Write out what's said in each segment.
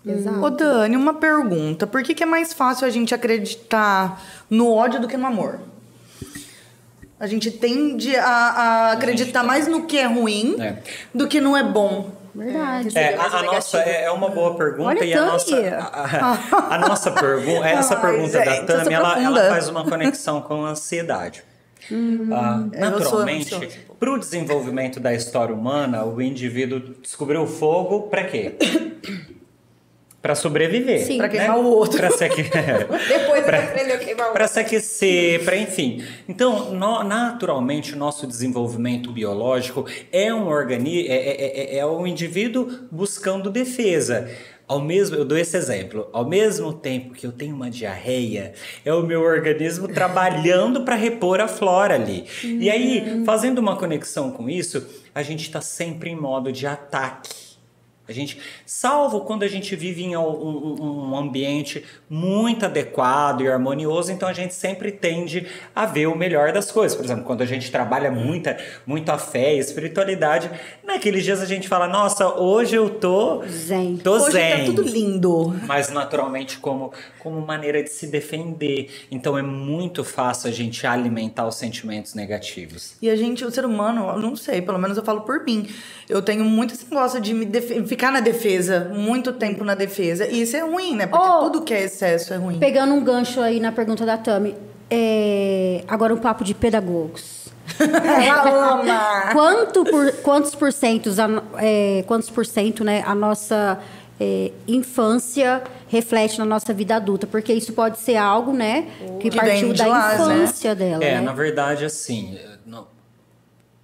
Exato. Ô Dani, uma pergunta. Por que é mais fácil a gente acreditar no ódio do que no amor? A gente tende a acreditar mais no que é ruim do que no é bom. Verdade. A nossa é uma boa pergunta. Olha, e a nossa pergunta, essa pergunta da Tami, ela faz uma conexão com a ansiedade. Naturalmente, para o desenvolvimento da história humana, o indivíduo descobriu o fogo para quê? Para sobreviver. Para queimar o outro. Depois para aprender a queimar o outro. Para se aquecer, para enfim. Então, naturalmente, o nosso desenvolvimento biológico é um organismo, é um indivíduo buscando defesa. Eu dou esse exemplo. Ao mesmo tempo que eu tenho uma diarreia, é o meu organismo trabalhando para repor a flora ali. E aí, fazendo uma conexão com isso, a gente está sempre em modo de ataque. Salvo quando a gente vive em um ambiente muito adequado e harmonioso, então a gente sempre tende a ver o melhor das coisas. Por exemplo, quando a gente trabalha muito a fé e a espiritualidade, naqueles dias a gente fala, nossa, hoje eu tô zen. Hoje tá tudo lindo. Mas naturalmente como maneira de se defender. Então é muito fácil a gente alimentar os sentimentos negativos. E o ser humano, eu não sei, pelo menos eu falo por mim, eu tenho muito esse negócio de ficar na defesa, muito tempo na defesa. E isso é ruim, né? Porque tudo que é excesso é ruim. Pegando um gancho aí na pergunta da Tami, agora um papo de pedagogos. Ela ama! Quantos por cento, né, a nossa infância reflete na nossa vida adulta? Porque isso pode ser algo, né, que partiu da infância dela, né? Na verdade, assim,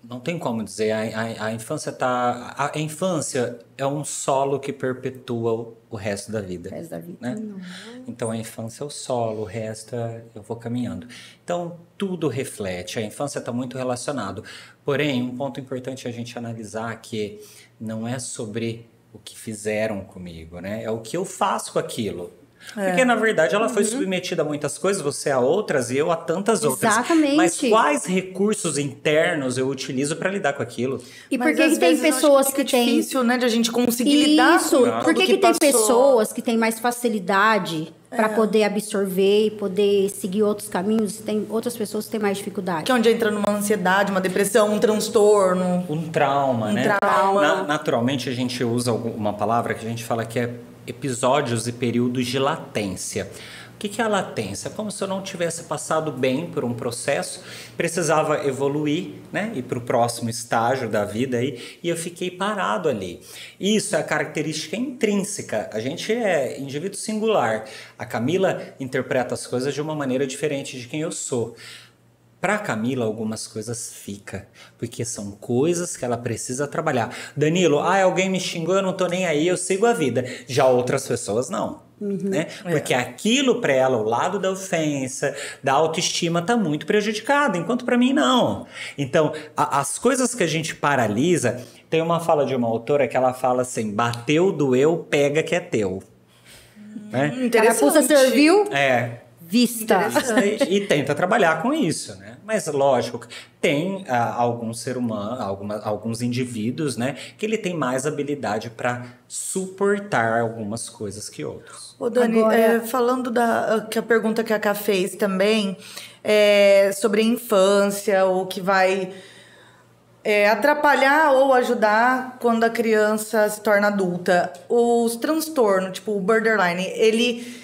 não tem como dizer, a infância a infância é um solo que perpetua o resto da vida. Né? Então a infância é o solo, o resto eu vou caminhando. Então tudo reflete, a infância está muito relacionado. Porém, um ponto importante a gente analisar que não é sobre o que fizeram comigo, né? É o que eu faço com aquilo. Porque, na verdade, ela foi submetida a muitas coisas, você a outras e eu a tantas outras. Exatamente. Mas quais recursos internos eu utilizo para lidar com aquilo? E por que tem pessoas que têm... É difícil, né, de a gente conseguir lidar com tudo. Por que tem pessoas que têm mais facilidade para poder absorver e poder seguir outros caminhos, e tem outras pessoas que têm mais dificuldade? Que é onde entra numa ansiedade, uma depressão, um transtorno. Um trauma, né? Naturalmente, a gente usa uma palavra que a gente fala que é episódios e períodos de latência. O que é a latência? É como se eu não tivesse passado bem por um processo, precisava evoluir, né? Ir para o próximo estágio da vida aí, e eu fiquei parado ali. Isso é a característica intrínseca. A gente é indivíduo singular. A Camila interpreta as coisas de uma maneira diferente de quem eu sou. Para a Camila, algumas coisas ficam, porque são coisas que ela precisa trabalhar. Danilo, alguém me xingou, eu não tô nem aí, eu sigo a vida. Já outras pessoas não. Né? Porque aquilo para ela, o lado da ofensa, da autoestima, tá muito prejudicado, enquanto para mim não. Então, as coisas que a gente paralisa, tem uma fala de uma autora que ela fala assim, bateu, doeu, pega que é teu. Né? Carapuça serviu? Vista. E tenta trabalhar com isso, né? Mas lógico, tem alguns seres humanos, alguns indivíduos, né? Que ele tem mais habilidade para suportar algumas coisas que outros. Ô Dani, falando que a pergunta que a Ká fez também, sobre a infância, o que vai atrapalhar ou ajudar quando a criança se torna adulta. Os transtornos, tipo o borderline, ele...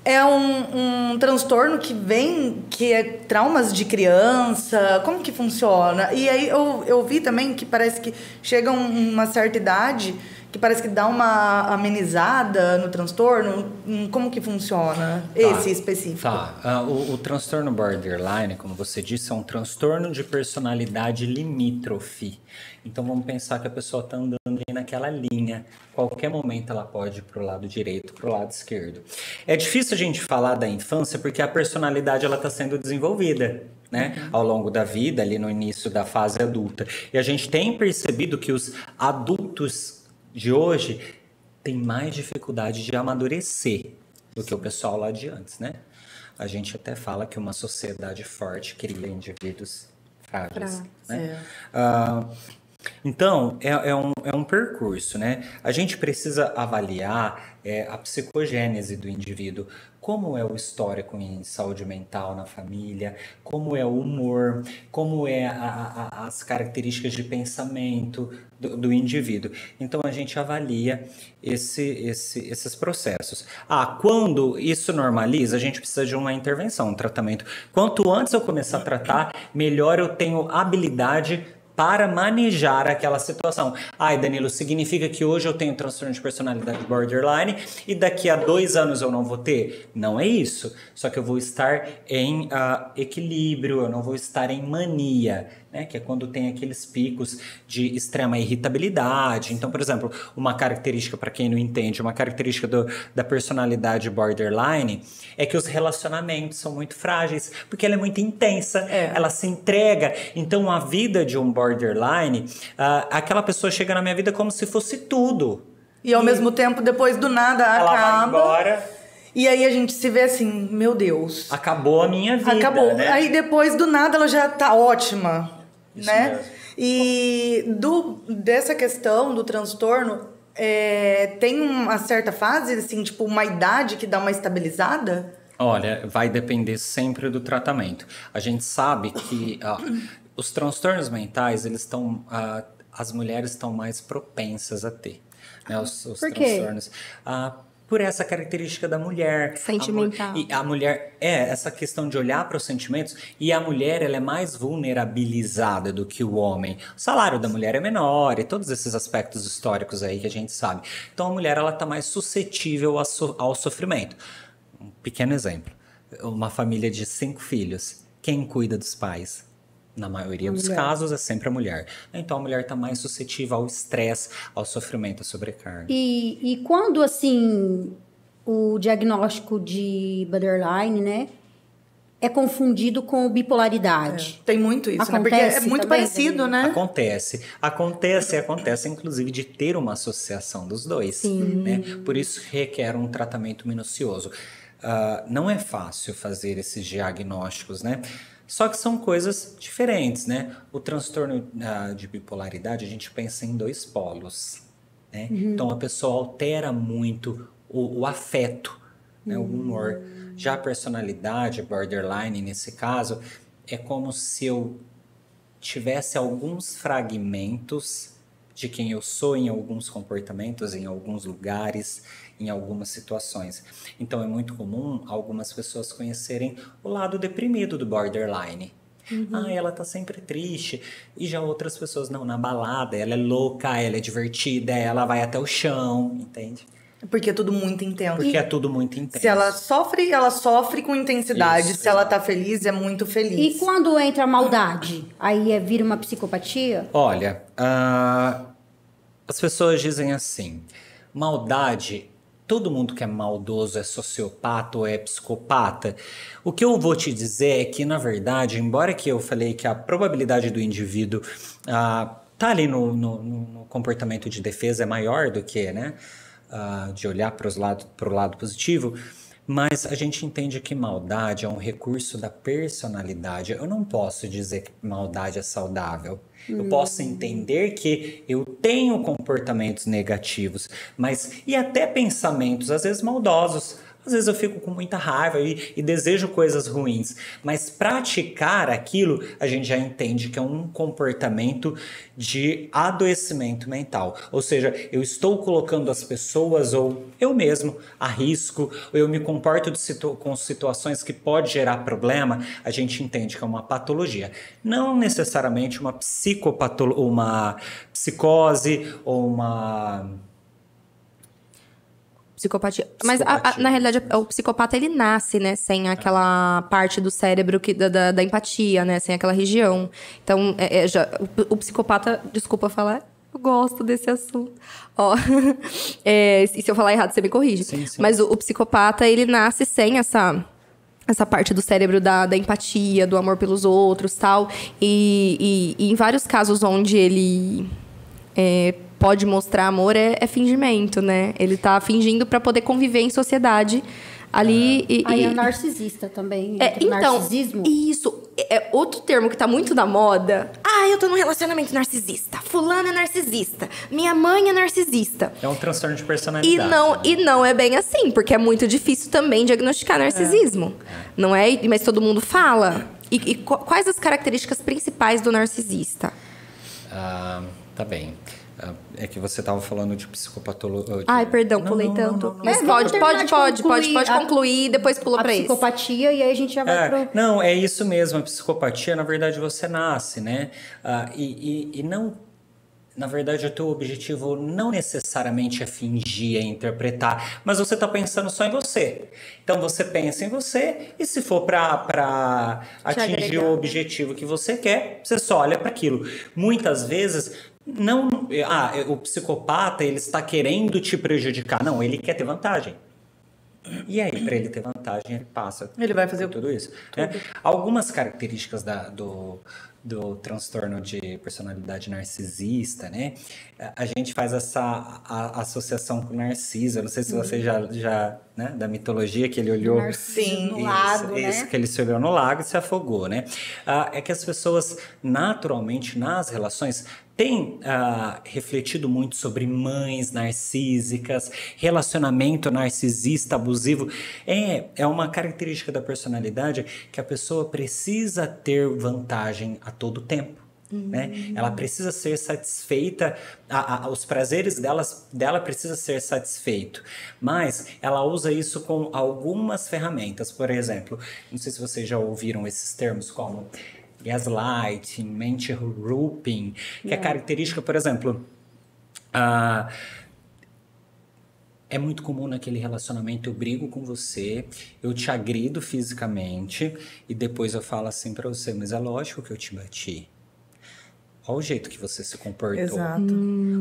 É um transtorno que é traumas de criança, como que funciona? E aí eu vi também que parece que chega uma certa idade que parece que dá uma amenizada no transtorno. Como que funciona esse específico? O transtorno borderline, como você disse, é um transtorno de personalidade limítrofe. Então vamos pensar que a pessoa está andando ali naquela linha. Qualquer momento ela pode ir para o lado direito, para o lado esquerdo. É difícil a gente falar da infância porque a personalidade está sendo desenvolvida, né? Ao longo da vida, ali no início da fase adulta. E a gente tem percebido que os adultos de hoje têm mais dificuldade de amadurecer do que o pessoal lá de antes, né? A gente até fala que uma sociedade forte cria indivíduos frágeis, né? Então, é um percurso, né? A gente precisa avaliar a psicogênese do indivíduo, como é o histórico em saúde mental na família, como é o humor, como é as características de pensamento do indivíduo. Então, a gente avalia esses processos. Quando isso normaliza, a gente precisa de uma intervenção, um tratamento. Quanto antes eu começar a tratar, melhor eu tenho habilidade para manejar aquela situação. Danilo, significa que hoje eu tenho transtorno de personalidade borderline e daqui a 2 anos eu não vou ter? Não é isso. Só que eu vou estar em equilíbrio, eu não vou estar em mania, né? Que é quando tem aqueles picos de extrema irritabilidade. Então, por exemplo, uma característica, para quem não entende, uma característica da personalidade borderline é que os relacionamentos são muito frágeis, porque ela é muito intensa, ela se entrega. Então, a vida de um borderline, aquela pessoa chega na minha vida como se fosse tudo. E ao mesmo tempo, depois do nada, ela acaba. Vai embora. E aí a gente se vê assim, meu Deus. Acabou a minha vida, acabou. Né? Aí depois do nada ela já tá ótima, isso né? Mesmo. E dessa questão do transtorno, tem uma certa fase, assim, tipo uma idade que dá uma estabilizada? Olha, vai depender sempre do tratamento. A gente sabe que os transtornos mentais, eles estão, as mulheres estão mais propensas a ter, né? Os Por quê? transtornos. Por essa característica da mulher. Sentimental. E a mulher, essa questão de olhar para os sentimentos, e a mulher, ela é mais vulnerabilizada do que o homem. O salário da mulher é menor, e todos esses aspectos históricos aí que a gente sabe. Então a mulher, ela está mais suscetível ao sofrimento. Um pequeno exemplo. Uma família de 5 filhos. Quem cuida dos pais? Na maioria dos casos, é sempre a mulher. Então, a mulher está mais suscetível ao estresse, ao sofrimento, à sobrecarga. E quando, assim, o diagnóstico de borderline, né, é confundido com bipolaridade? Tem muito isso, Acontece, né? Porque é muito também, parecido, né? Acontece, inclusive, de ter uma associação dos dois. Sim. Né? Por isso, requer um tratamento minucioso. Não é fácil fazer esses diagnósticos, né? Só que são coisas diferentes, né? O transtorno de bipolaridade, a gente pensa em 2 polos, né? Então, a pessoa altera muito o afeto, né? O humor. Já a personalidade borderline, nesse caso, é como se eu tivesse alguns fragmentos de quem eu sou em alguns comportamentos, em alguns lugares, em algumas situações. Então, é muito comum algumas pessoas conhecerem o lado deprimido do borderline. Ela tá sempre triste. E já outras pessoas, não, na balada, ela é louca, ela é divertida, ela vai até o chão, entende? Porque é tudo muito intenso. Porque é tudo muito intenso. Se ela sofre com intensidade. Isso. Se ela tá feliz, é muito feliz. E quando entra a maldade? Aí vira uma psicopatia? Olha, as pessoas dizem assim, maldade, todo mundo que é maldoso é sociopata ou é psicopata. O que eu vou te dizer é que, na verdade, embora que eu falei que a probabilidade do indivíduo tá ali no comportamento de defesa é maior do que, né? De olhar para o lado positivo, mas a gente entende que maldade é um recurso da personalidade. Eu não posso dizer que maldade é saudável. Eu posso entender que eu tenho comportamentos negativos, e até pensamentos, às vezes maldosos. Às vezes eu fico com muita raiva e desejo coisas ruins, mas praticar aquilo, a gente já entende que é um comportamento de adoecimento mental. Ou seja, eu estou colocando as pessoas ou eu mesmo a risco, ou eu me comporto com situações que pode gerar problema, a gente entende que é uma patologia. Não necessariamente uma uma psicose ou uma... Psicopatia. Mas, na realidade, o psicopata, ele nasce, né? Sem aquela parte do cérebro da empatia, né? Sem aquela região. Então, o psicopata... Desculpa falar. Eu gosto desse assunto. E se eu falar errado, você me corrige. Sim. Mas o psicopata, ele nasce sem essa parte do cérebro da empatia, do amor pelos outros, tal. E em vários casos onde ele... pode mostrar amor é fingimento, né? Ele tá fingindo para poder conviver em sociedade ali. Aí é narcisista também. Então, narcisismo. Isso. outro termo que tá muito na moda. Ah, eu tô num relacionamento narcisista. Fulano é narcisista. Minha mãe é narcisista. É um transtorno de personalidade. E não é bem assim, porque é muito difícil também diagnosticar narcisismo. Não é? Mas todo mundo fala. E quais as características principais do narcisista? Tá bem. É que você estava falando de psicopatologia. Ai, perdão, pulei tanto. Não. Mas pode concluir e depois pula para isso. Psicopatia e aí a gente já vai pro... Não, é isso mesmo. A psicopatia, na verdade, você nasce, né? E não... Na verdade, o teu objetivo não necessariamente é fingir, é interpretar, mas você está pensando só em você. Então, você pensa em você e se for para atingir o objetivo que você quer, você só olha para aquilo. Muitas vezes, não... o psicopata, ele está querendo te prejudicar. Não, ele quer ter vantagem. E aí, para ele ter vantagem, ele passa... Ele vai fazer tudo isso. Né? Algumas características do transtorno de personalidade narcisista, né? A gente faz essa associação com Narciso. Eu não sei se você já né? Da mitologia que ele olhou... Narciso no lago, né? Que ele se olhou no lago e se afogou, né? É que as pessoas, naturalmente, nas relações... tem refletido muito sobre mães narcísicas, relacionamento narcisista abusivo. É uma característica da personalidade que a pessoa precisa ter vantagem a todo tempo. Né? Ela precisa ser satisfeita, os prazeres dela precisa ser satisfeito, mas ela usa isso com algumas ferramentas. Por exemplo, não sei se vocês já ouviram esses termos como gaslighting, mentorruping, que é característica, por exemplo, é muito comum naquele relacionamento, eu brigo com você, eu te agrido fisicamente e depois eu falo assim pra você, mas é lógico que eu te bati. Olha o jeito que você se comportou. Exato.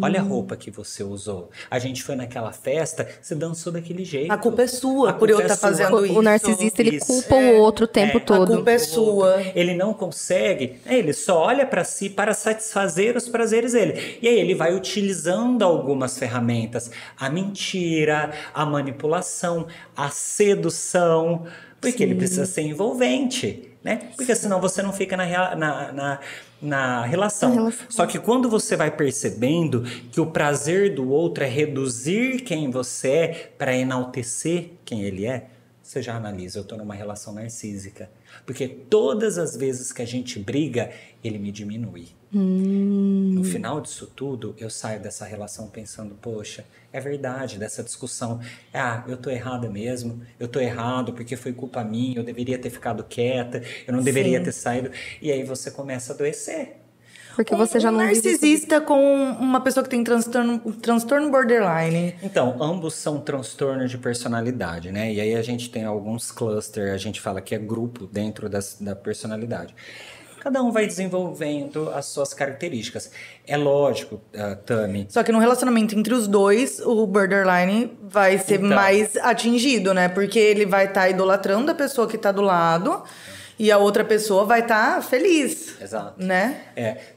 Olha a roupa que você usou. A gente foi naquela festa, você dançou daquele jeito. A culpa é sua por eu estar fazendo isso. O narcisista, ele culpa o outro o tempo todo. A culpa é sua. Ele não consegue, ele só olha para si para satisfazer os prazeres dele. E aí ele vai utilizando algumas ferramentas. A mentira, a manipulação, a sedução. Porque ele precisa ser envolvente, né? Porque senão você não fica na relação. Só que quando você vai percebendo que o prazer do outro é reduzir quem você é para enaltecer quem ele é, você já analisa, eu estou numa relação narcísica. Porque todas as vezes que a gente briga, ele me diminui. No final disso tudo, eu saio dessa relação pensando, poxa, é verdade, dessa discussão. Eu tô errada mesmo, eu tô errado porque foi culpa minha, eu deveria ter ficado quieta, eu não deveria ter saído. E aí você começa a adoecer. Porque você já não narcisista com uma pessoa que tem transtorno borderline. Então, ambos são transtornos de personalidade, né? E aí a gente tem alguns clusters, a gente fala que é grupo dentro da personalidade. Cada um vai desenvolvendo as suas características. É lógico, Tami. Só que no relacionamento entre os dois, o borderline vai ser mais atingido, né? Porque ele vai estar idolatrando a pessoa que está do lado e a outra pessoa vai estar feliz. Exato. Né?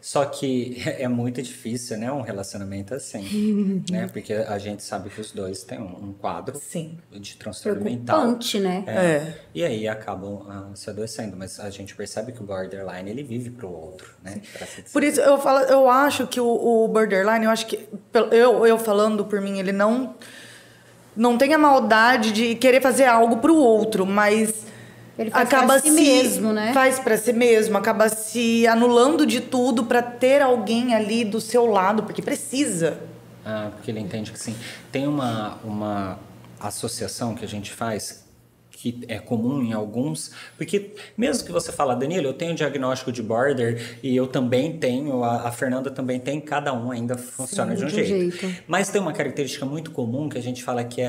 Só que é muito difícil, né? Um relacionamento assim, né? Porque a gente sabe que os dois têm um quadro de transtorno mental. Preocupante, né? E aí acabam se adoecendo. Mas a gente percebe que o borderline, ele vive pro outro, né? Por isso, eu acho que o borderline, eu acho que... Eu falando por mim, ele não tem a maldade de querer fazer algo pro outro, mas... Ele faz pra si mesmo, né? Faz pra si mesmo, acaba se anulando de tudo pra ter alguém ali do seu lado, porque precisa. Porque ele entende que sim. Tem uma associação que a gente faz que é comum em alguns, porque mesmo que você fala, Danilo, eu tenho diagnóstico de border e eu também tenho, a Fernanda também tem, cada um ainda funciona de um jeito. Mas tem uma característica muito comum que a gente fala que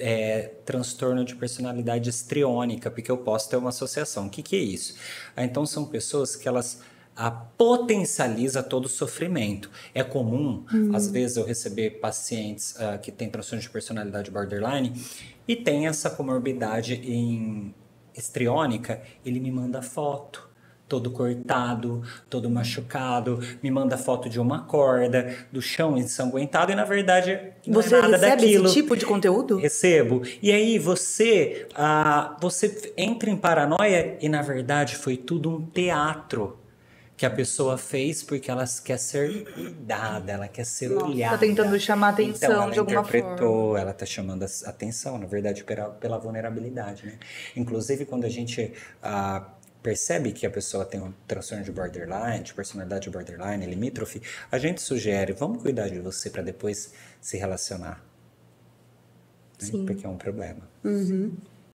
é transtorno de personalidade histriônica, porque eu posso ter uma associação. O que é isso? Então, são pessoas que elas potencializam todo o sofrimento. É comum, às vezes, eu receber pacientes que têm transtorno de personalidade borderline e tem essa comorbidade histriônica, ele me manda foto todo cortado, todo machucado, me manda foto de uma corda, do chão ensanguentado, e na verdade não é nada daquilo. Esse tipo de conteúdo? Recebo. E aí você entra em paranoia e na verdade foi tudo um teatro que a pessoa fez porque ela quer ser cuidada, ela quer ser olhada. Tá tentando chamar atenção então, ela de alguma forma. Ela tá chamando a atenção, na verdade, pela vulnerabilidade, né? Inclusive, quando a gente percebe que a pessoa tem um transtorno de borderline, de personalidade borderline, limítrofe, a gente sugere, vamos cuidar de você para depois se relacionar. Né? Sim. Porque é um problema. Uhum.